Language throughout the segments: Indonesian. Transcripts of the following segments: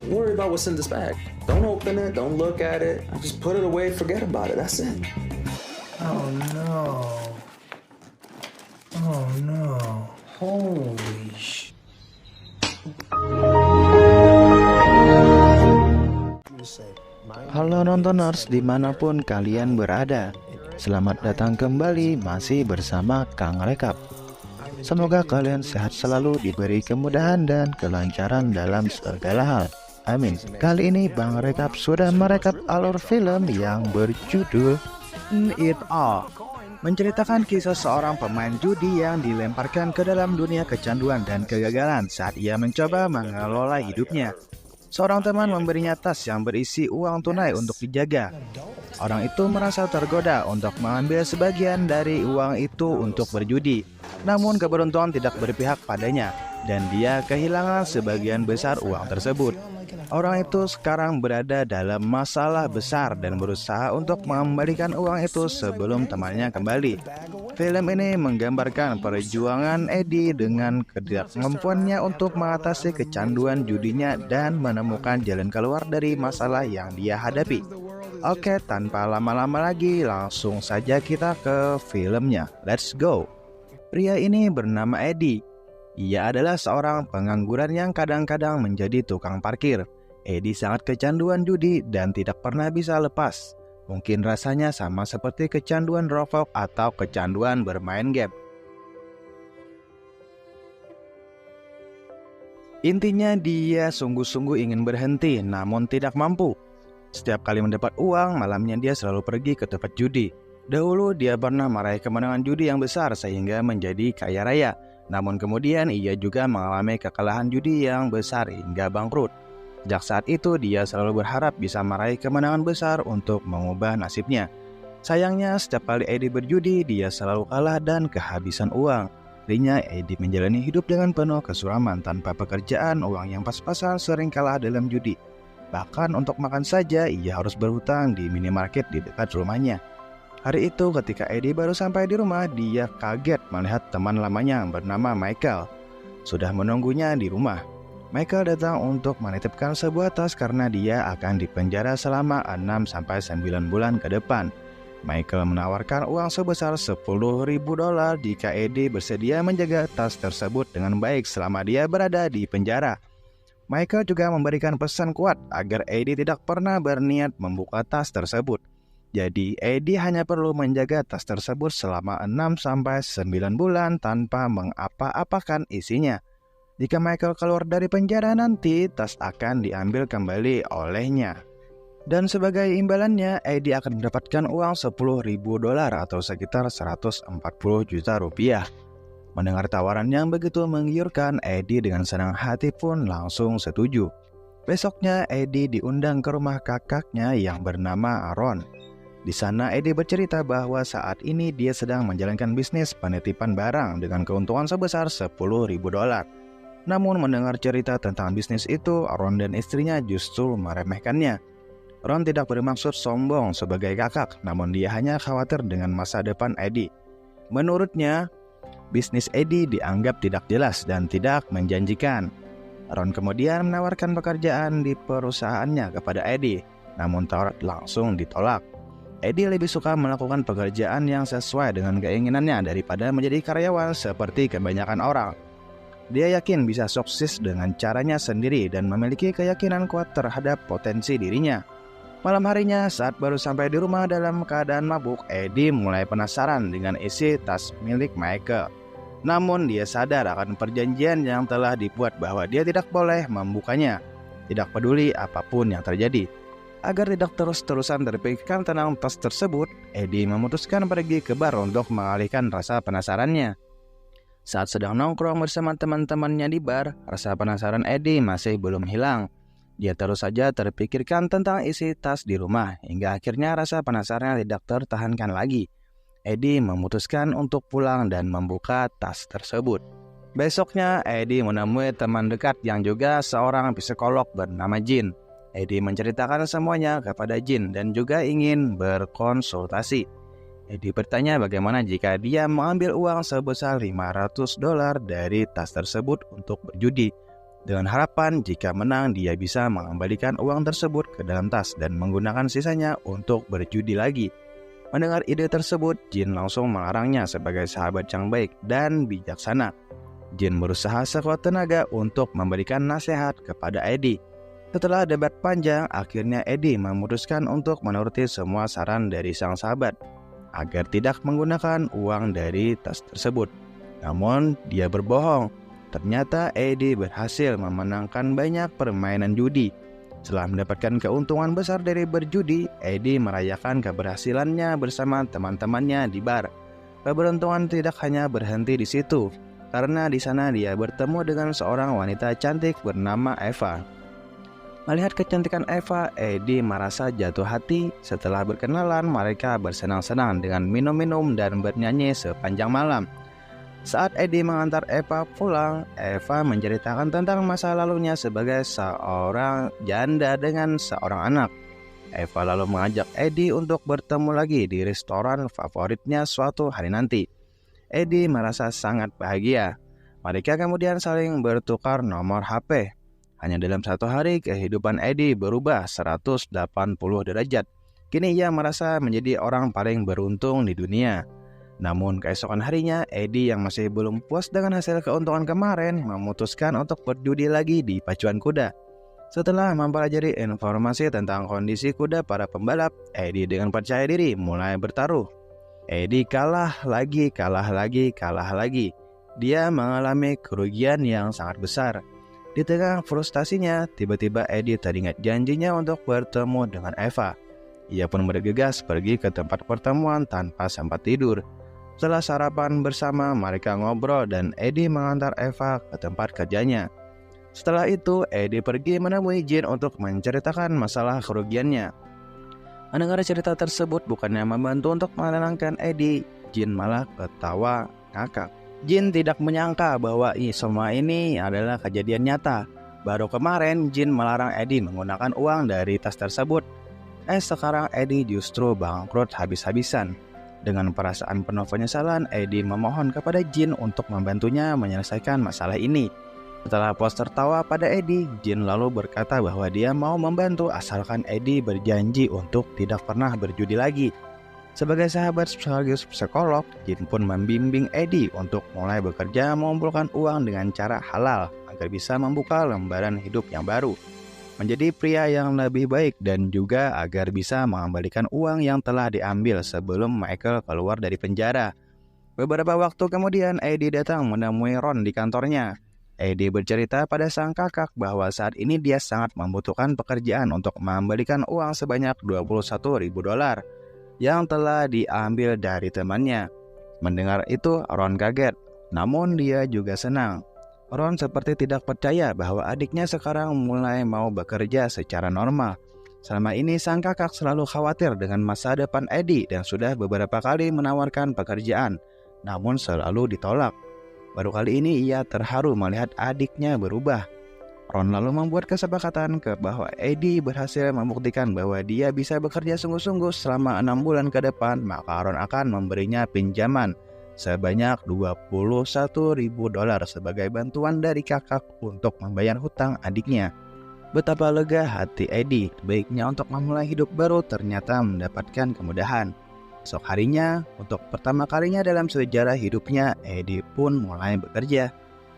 Don't worry about what's in this bag. Don't open it, don't look at it. Just put it away, forget about it. That's it. Oh no. Oh no. Holy sh. Halo nontoners dimanapun kalian berada, selamat datang kembali masih bersama Kang Rekap. Semoga kalian sehat selalu, diberi kemudahan dan kelancaran dalam segala hal. Amin. Kali ini Bang Rekap sudah merekap alur film yang berjudul It All, menceritakan kisah seorang pemain judi yang dilemparkan ke dalam dunia kecanduan dan kegagalan saat ia mencoba mengelola hidupnya. Seorang teman memberinya tas yang berisi uang tunai untuk dijaga. Orang itu merasa tergoda untuk mengambil sebagian dari uang itu untuk berjudi. Namun keberuntungan tidak berpihak padanya dan dia kehilangan sebagian besar uang tersebut. Orang itu sekarang berada dalam masalah besar dan berusaha untuk mengembalikan uang itu sebelum temannya kembali. Film ini menggambarkan perjuangan Eddie dengan ketidakmampuannya untuk mengatasi kecanduan judinya dan menemukan jalan keluar dari masalah yang dia hadapi. Oke, tanpa lama-lama lagi, langsung saja kita ke filmnya. Let's go. Pria ini bernama Eddie. Ia adalah seorang pengangguran yang kadang-kadang menjadi tukang parkir. Eddie sangat kecanduan judi dan tidak pernah bisa lepas. Mungkin rasanya sama seperti kecanduan rokok atau kecanduan bermain game. Intinya dia sungguh-sungguh ingin berhenti namun tidak mampu. Setiap kali mendapat uang, malamnya dia selalu pergi ke tempat judi. Dahulu dia pernah meraih kemenangan judi yang besar sehingga menjadi kaya raya. Namun kemudian ia juga mengalami kekalahan judi yang besar hingga bangkrut. Sejak saat itu dia selalu berharap bisa meraih kemenangan besar untuk mengubah nasibnya. Sayangnya setiap kali Eddie berjudi dia selalu kalah dan kehabisan uang. Akhirnya Eddie menjalani hidup dengan penuh kesuraman tanpa pekerjaan, uang yang pas-pasan, sering kalah dalam judi. Bahkan untuk makan saja ia harus berhutang di minimarket di dekat rumahnya. Hari itu ketika Eddie baru sampai di rumah, dia kaget melihat teman lamanya bernama Michael sudah menunggunya di rumah. Michael datang untuk menitipkan sebuah tas karena dia akan dipenjara selama 6-9 bulan ke depan. Michael menawarkan uang sebesar $10.000 jika Eddie bersedia menjaga tas tersebut dengan baik selama dia berada di penjara. Michael juga memberikan pesan kuat agar Eddie tidak pernah berniat membuka tas tersebut. Jadi Eddie hanya perlu menjaga tas tersebut selama 6-9 bulan tanpa mengapa-apakan isinya. Jika Michael keluar dari penjara nanti, tas akan diambil kembali olehnya. Dan sebagai imbalannya, Eddie akan mendapatkan uang $10.000 atau sekitar 140 juta rupiah. Mendengar tawaran yang begitu menggiurkan, Eddie dengan senang hati pun langsung setuju. Besoknya Eddie diundang ke rumah kakaknya yang bernama Aaron. Di sana Eddie bercerita bahwa saat ini dia sedang menjalankan bisnis penitipan barang dengan keuntungan sebesar $10.000. Namun mendengar cerita tentang bisnis itu, Ron dan istrinya justru meremehkannya. Ron tidak bermaksud sombong sebagai kakak, namun dia hanya khawatir dengan masa depan Eddie. Menurutnya, bisnis Eddie dianggap tidak jelas dan tidak menjanjikan. Ron kemudian menawarkan pekerjaan di perusahaannya kepada Eddie, namun tawaran langsung ditolak. Eddie lebih suka melakukan pekerjaan yang sesuai dengan keinginannya daripada menjadi karyawan seperti kebanyakan orang. Dia yakin bisa sukses dengan caranya sendiri dan memiliki keyakinan kuat terhadap potensi dirinya. Malam harinya saat baru sampai di rumah dalam keadaan mabuk, Eddie mulai penasaran dengan isi tas milik Michael. Namun dia sadar akan perjanjian yang telah dibuat bahwa dia tidak boleh membukanya, tidak peduli apapun yang terjadi. Agar tidak terus-terusan terpikirkan tentang tas tersebut, Eddie memutuskan pergi ke bar untuk mengalihkan rasa penasarannya. Saat sedang nongkrong bersama teman-temannya di bar, rasa penasaran Eddie masih belum hilang. Dia terus saja terpikirkan tentang isi tas di rumah, hingga akhirnya rasa penasarannya tidak tertahankan lagi. Eddie memutuskan untuk pulang dan membuka tas tersebut. Besoknya, Eddie menemui teman dekat yang juga seorang psikolog bernama Jin. Eddie menceritakan semuanya kepada Jin dan juga ingin berkonsultasi. Eddie bertanya bagaimana jika dia mengambil uang sebesar $500 dari tas tersebut untuk berjudi. dengan harapan jika menang dia bisa mengembalikan uang tersebut ke dalam tas dan menggunakan sisanya untuk berjudi lagi. Mendengar ide tersebut, Jin langsung melarangnya sebagai sahabat yang baik dan bijaksana. Jin berusaha sekuat tenaga untuk memberikan nasihat kepada Eddie. Setelah debat panjang, akhirnya Eddie memutuskan untuk menuruti semua saran dari sang sahabat agar tidak menggunakan uang dari tas tersebut. Namun, dia berbohong. Ternyata Eddie berhasil memenangkan banyak permainan judi. Setelah mendapatkan keuntungan besar dari berjudi, Eddie merayakan keberhasilannya bersama teman-temannya di bar. Keberuntungan tidak hanya berhenti di situ, karena di sana dia bertemu dengan seorang wanita cantik bernama Eva. Melihat kecantikan Eva, Eddie merasa jatuh hati. Setelah berkenalan, mereka bersenang-senang dengan minum-minum dan bernyanyi sepanjang malam. Saat Eddie mengantar Eva pulang, Eva menceritakan tentang masa lalunya sebagai seorang janda dengan seorang anak. Eva lalu mengajak Eddie untuk bertemu lagi di restoran favoritnya suatu hari nanti. Eddie merasa sangat bahagia. Mereka kemudian saling bertukar nomor HP. Hanya dalam satu hari, kehidupan Eddie berubah 180 derajat. Kini ia merasa menjadi orang paling beruntung di dunia. Namun keesokan harinya, Eddie yang masih belum puas dengan hasil keuntungan kemarin memutuskan untuk berjudi lagi di pacuan kuda. Setelah mempelajari informasi tentang kondisi kuda para pembalap, Eddie dengan percaya diri mulai bertaruh. Eddie kalah lagi. Dia mengalami kerugian yang sangat besar. Di tengah frustasinya, tiba-tiba Eddie teringat janjinya untuk bertemu dengan Eva. Ia pun bergegas pergi ke tempat pertemuan tanpa sempat tidur. Setelah sarapan bersama, mereka ngobrol dan Eddie mengantar Eva ke tempat kerjanya. Setelah itu, Eddie pergi menemui Jin untuk menceritakan masalah kerugiannya. Mendengar cerita tersebut bukannya membantu untuk menenangkan Eddie, Jin malah ketawa ngakak. Jin tidak menyangka bahwa semua ini adalah kejadian nyata. Baru kemarin Jin melarang Eddie menggunakan uang dari tas tersebut. Sekarang Eddie justru bangkrut habis-habisan. Dengan perasaan penuh penyesalan, Eddie memohon kepada Jin untuk membantunya menyelesaikan masalah ini. Setelah puas tertawa pada Eddie, Jin lalu berkata bahwa dia mau membantu asalkan Eddie berjanji untuk tidak pernah berjudi lagi. Sebagai sahabat sekaligus psikolog, Jin pun membimbing Eddie untuk mulai bekerja mengumpulkan uang dengan cara halal agar bisa membuka lembaran hidup yang baru, menjadi pria yang lebih baik dan juga agar bisa mengembalikan uang yang telah diambil sebelum Michael keluar dari penjara. Beberapa waktu kemudian, Eddie datang menemui Ron di kantornya. Eddie bercerita pada sang kakak bahwa saat ini dia sangat membutuhkan pekerjaan untuk mengembalikan uang sebanyak $21.000 yang telah diambil dari temannya. Mendengar itu, Ron kaget, namun dia juga senang. Ron seperti tidak percaya bahwa adiknya sekarang mulai mau bekerja secara normal. Selama ini sang kakak selalu khawatir dengan masa depan Eddie dan sudah beberapa kali menawarkan pekerjaan, namun selalu ditolak. Baru kali ini ia terharu melihat adiknya berubah. Ron lalu membuat kesepakatan bahwa Eddie berhasil membuktikan bahwa dia bisa bekerja sungguh-sungguh selama 6 bulan ke depan, maka Ron akan memberinya pinjaman sebanyak $21.000 sebagai bantuan dari kakak untuk membayar hutang adiknya. Betapa lega hati Eddie, baiknya untuk memulai hidup baru ternyata mendapatkan kemudahan. Esok harinya, untuk pertama kalinya dalam sejarah hidupnya, Eddie pun mulai bekerja.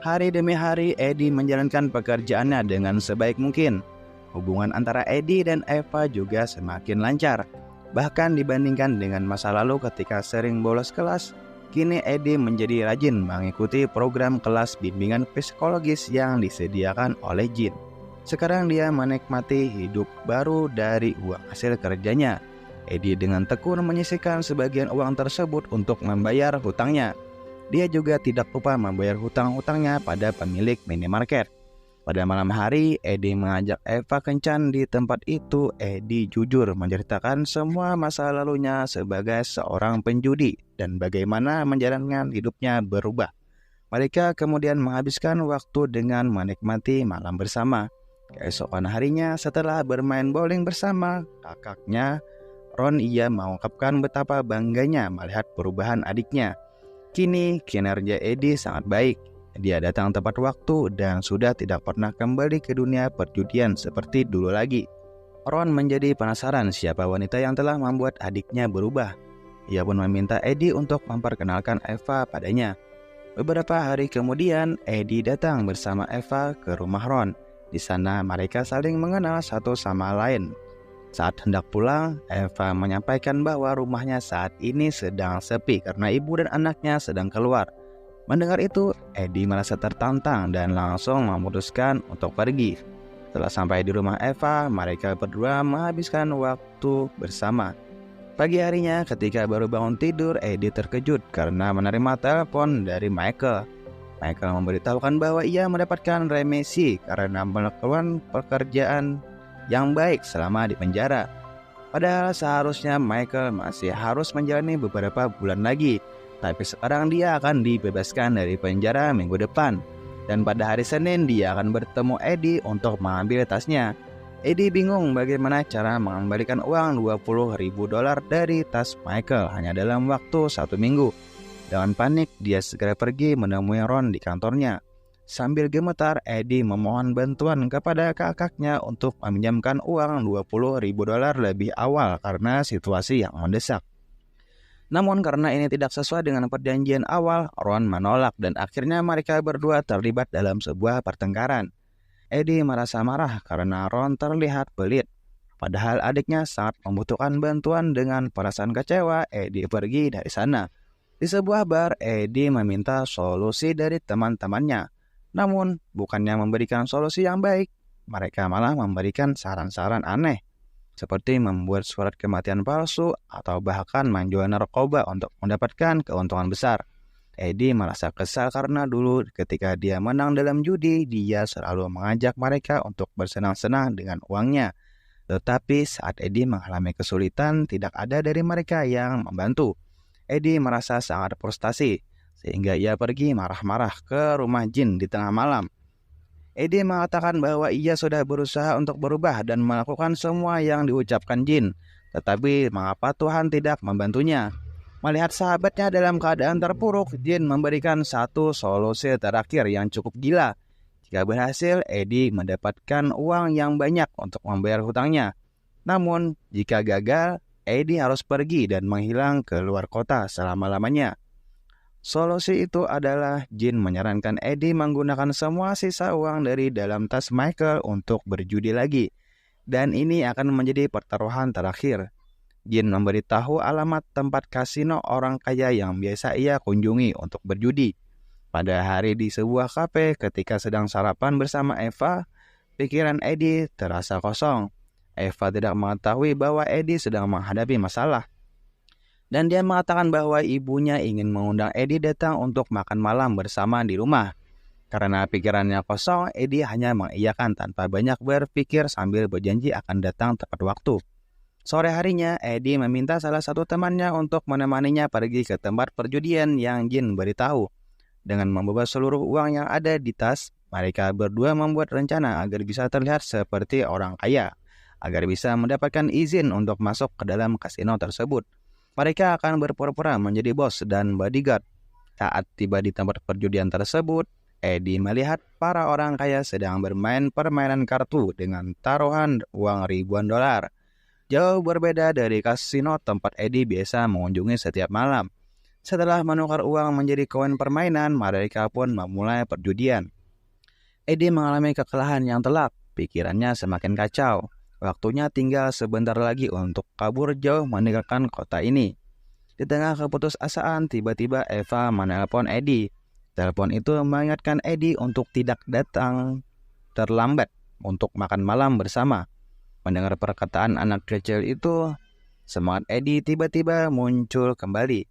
Hari demi hari, Eddie menjalankan pekerjaannya dengan sebaik mungkin. Hubungan antara Eddie dan Eva juga semakin lancar. Bahkan dibandingkan dengan masa lalu ketika sering bolos kelas, kini Eddie menjadi rajin mengikuti program kelas bimbingan psikologis yang disediakan oleh Jin. Sekarang dia menikmati hidup baru dari uang hasil kerjanya. Eddie dengan tekun menyisihkan sebagian uang tersebut untuk membayar hutangnya. Dia juga tidak lupa membayar hutang-hutangnya pada pemilik minimarket. Pada malam hari, Eddie mengajak Eva kencan di tempat itu. Eddie jujur menceritakan semua masa lalunya sebagai seorang penjudi dan bagaimana menjalankan hidupnya berubah. Mereka kemudian menghabiskan waktu dengan menikmati malam bersama. Keesokan harinya, setelah bermain bowling bersama kakaknya, Ron, ia mengungkapkan betapa bangganya melihat perubahan adiknya. Kini kinerja Eddie sangat baik. dia datang tepat waktu dan sudah tidak pernah kembali ke dunia perjudian seperti dulu lagi. Ron menjadi penasaran siapa wanita yang telah membuat adiknya berubah. Ia pun meminta Eddie untuk memperkenalkan Eva padanya. Beberapa hari kemudian, Eddie datang bersama Eva ke rumah Ron. Di sana mereka saling mengenal satu sama lain. Saat hendak pulang, Eva menyampaikan bahwa rumahnya saat ini sedang sepi karena ibu dan anaknya sedang keluar. Mendengar itu, Eddie merasa tertantang dan langsung memutuskan untuk pergi. Setelah sampai di rumah Eva, mereka berdua menghabiskan waktu bersama. Pagi harinya ketika baru bangun tidur, Eddie terkejut karena menerima telepon dari Michael. Michael memberitahukan bahwa ia mendapatkan remisi karena melakukan pekerjaan yang baik selama di penjara. Padahal seharusnya Michael masih harus menjalani beberapa bulan lagi, tapi sekarang dia akan dibebaskan dari penjara minggu depan. Dan pada hari Senin dia akan bertemu Eddie untuk mengambil tasnya. Eddie bingung bagaimana cara mengembalikan uang $20.000 dari tas Michael hanya dalam waktu 1 minggu. Dengan panik, dia segera pergi menemui Ron di kantornya. Sambil gemetar, Eddie memohon bantuan kepada kakaknya untuk meminjamkan uang $20.000 lebih awal karena situasi yang mendesak. Namun karena ini tidak sesuai dengan perjanjian awal, Ron menolak dan akhirnya mereka berdua terlibat dalam sebuah pertengkaran. Eddie merasa marah karena Ron terlihat pelit. Padahal adiknya sangat membutuhkan bantuan. Dengan perasaan kecewa, Eddie pergi dari sana. Di sebuah bar, Eddie meminta solusi dari teman-temannya. Namun, bukannya memberikan solusi yang baik, mereka malah memberikan saran-saran aneh. Seperti membuat surat kematian palsu atau bahkan menjual narkoba untuk mendapatkan keuntungan besar. Eddie merasa kesal karena dulu ketika dia menang dalam judi, dia selalu mengajak mereka untuk bersenang-senang dengan uangnya. Tetapi saat Eddie mengalami kesulitan, tidak ada dari mereka yang membantu. Eddie merasa sangat frustasi, sehingga ia pergi marah-marah ke rumah jin di tengah malam. Eddie mengatakan bahwa ia sudah berusaha untuk berubah dan melakukan semua yang diucapkan jin, tetapi mengapa Tuhan tidak membantunya? Melihat sahabatnya dalam keadaan terpuruk, jin memberikan satu solusi terakhir yang cukup gila. Jika berhasil, Eddie mendapatkan uang yang banyak untuk membayar hutangnya. Namun, jika gagal, Eddie harus pergi dan menghilang ke luar kota selama-lamanya. Solusi itu adalah jin menyarankan Eddie menggunakan semua sisa uang dari dalam tas Michael untuk berjudi lagi. Dan ini akan menjadi pertaruhan terakhir. Jin memberitahu alamat tempat kasino orang kaya yang biasa ia kunjungi untuk berjudi. Pada hari di sebuah kafe ketika sedang sarapan bersama Eva, pikiran Eddie terasa kosong. Eva tidak mengetahui bahwa Eddie sedang menghadapi masalah. Dan dia mengatakan bahwa ibunya ingin mengundang Eddie datang untuk makan malam bersama di rumah. Karena pikirannya kosong, Eddie hanya mengiyakan tanpa banyak berpikir sambil berjanji akan datang tepat waktu. Sore harinya, Eddie meminta salah satu temannya untuk menemaninya pergi ke tempat perjudian yang jin beritahu. Dengan membawa seluruh uang yang ada di tas, mereka berdua membuat rencana agar bisa terlihat seperti orang kaya, agar bisa mendapatkan izin untuk masuk ke dalam kasino tersebut. Mereka akan berpura-pura menjadi bos dan bodyguard. Saat tiba di tempat perjudian tersebut, Eddie melihat para orang kaya sedang bermain permainan kartu dengan taruhan uang ribuan dolar. Jauh berbeda dari kasino tempat Eddie biasa mengunjungi setiap malam. Setelah menukar uang menjadi koin permainan, mereka pun memulai perjudian. Eddie mengalami kekalahan yang telak, pikirannya semakin kacau. Waktunya tinggal sebentar lagi untuk kabur jauh meninggalkan kota ini. Di tengah keputusasaan, tiba-tiba Eva menelpon Eddie. Telepon itu mengingatkan Eddie untuk tidak datang terlambat untuk makan malam bersama. Mendengar perkataan anak kecil itu, semangat Eddie tiba-tiba muncul kembali.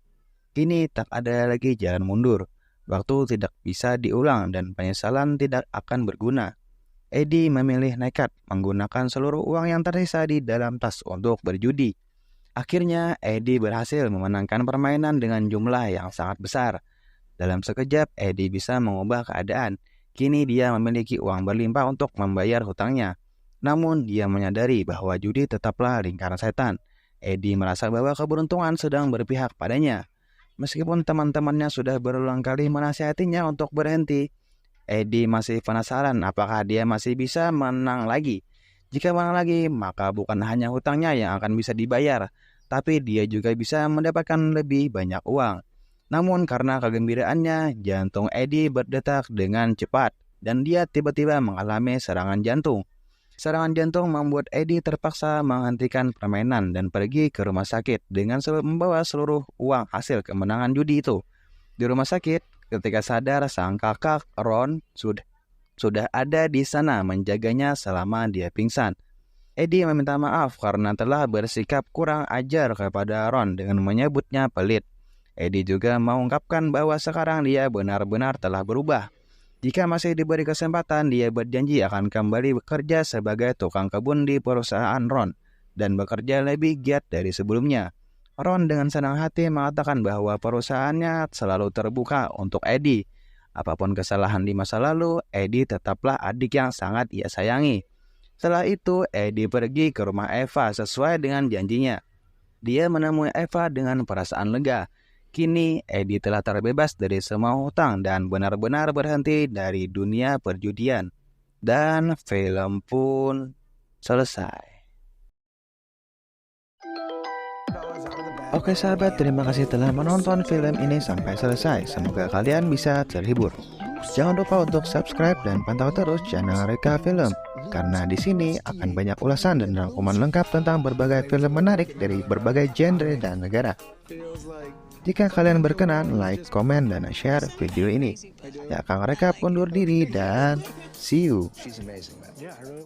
Kini tak ada lagi jalan mundur. Waktu tidak bisa diulang dan penyesalan tidak akan berguna. Eddie memilih nekat menggunakan seluruh uang yang tersisa di dalam tas untuk berjudi. Akhirnya, Eddie berhasil memenangkan permainan dengan jumlah yang sangat besar. Dalam sekejap, Eddie bisa mengubah keadaan. Kini dia memiliki uang berlimpah untuk membayar hutangnya. Namun, dia menyadari bahwa judi tetaplah lingkaran setan. Eddie merasa bahwa keberuntungan sedang berpihak padanya. Meskipun teman-temannya sudah berulang kali menasihatinya untuk berhenti, Eddie masih penasaran apakah dia masih bisa menang lagi. Jika menang lagi, maka bukan hanya hutangnya yang akan bisa dibayar, tapi dia juga bisa mendapatkan lebih banyak uang. Namun karena kegembiraannya, jantung Eddie berdetak dengan cepat dan dia tiba-tiba mengalami serangan jantung. Serangan jantung membuat Eddie terpaksa menghentikan permainan dan pergi ke rumah sakit dengan membawa seluruh uang hasil kemenangan judi itu. Di rumah sakit, ketika sadar, sang kakak Ron sudah ada di sana menjaganya selama dia pingsan. Eddie meminta maaf karena telah bersikap kurang ajar kepada Ron dengan menyebutnya pelit. Eddie juga mengungkapkan bahwa sekarang dia benar-benar telah berubah. Jika masih diberi kesempatan, dia berjanji akan kembali bekerja sebagai tukang kebun di perusahaan Ron dan bekerja lebih giat dari sebelumnya. Ron dengan senang hati mengatakan bahwa perusahaannya selalu terbuka untuk Eddie. Apapun kesalahan di masa lalu, Eddie tetaplah adik yang sangat ia sayangi. Setelah itu, Eddie pergi ke rumah Eva sesuai dengan janjinya. Dia menemui Eva dengan perasaan lega. Kini, Eddie telah terbebas dari semua hutang dan benar-benar berhenti dari dunia perjudian. Dan film pun selesai. Oke sahabat, terima kasih telah menonton film ini sampai selesai. Semoga kalian bisa terhibur. Jangan lupa untuk subscribe dan pantau terus channel Reka Film, karena di sini akan banyak ulasan dan rangkuman lengkap tentang berbagai film menarik dari berbagai genre dan negara. Jika kalian berkenan, like, komen, dan share video ini. Ya, Kang Reka undur diri dan see you.